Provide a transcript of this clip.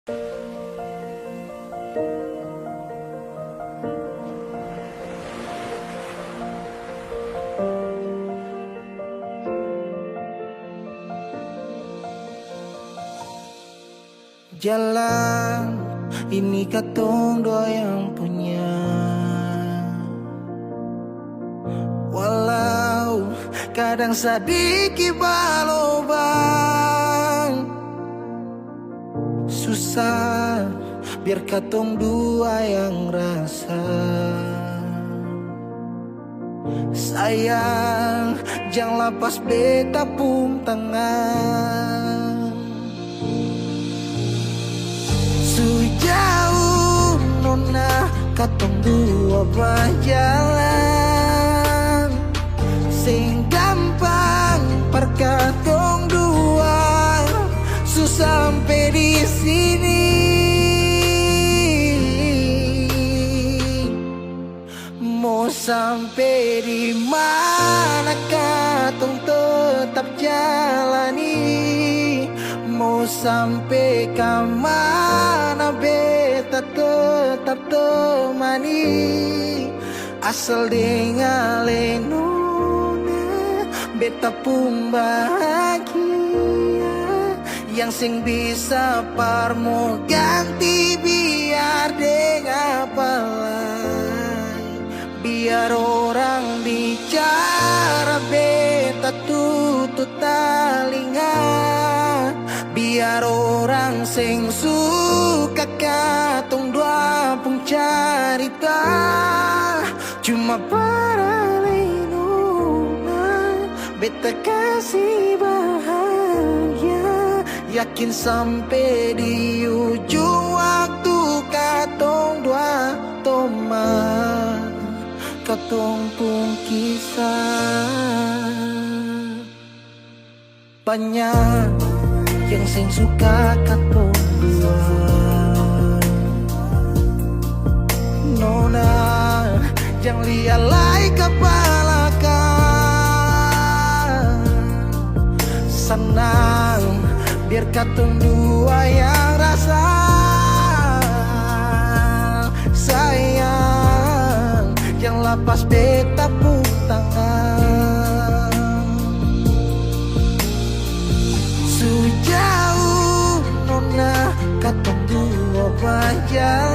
Jalan ini katong dua yang punya, walau kadang sedikit balobang. Susah biar katong dua yang rasa. Sayang jangan lepas beta pun tangan. Sejauh nona katong dua berjalan, sing gampang per katong dua susah sampai di sini. Mau sampai di mana katong tetap jalani. Mau sampai ke mana beta tetap temani. Asal dengan lenona beta pun bahagia. Yang sing bisa parmo ganti biar dengan apa lain. Biar orang bicara beta tutup telinga. Biar orang sing suka katong dua pun carita. Cuma para lenona beta kasih bahagia. Yakin sampai di ujung waktu katong dua teman. Katong pun kisah banyak yang sing suka katong dua. Nona jangan lialai kepala kan. Senang biar katong dua yang rasa. Sayang jangan lepas beta pun tangan. Sejauh nona katong dua berjalan,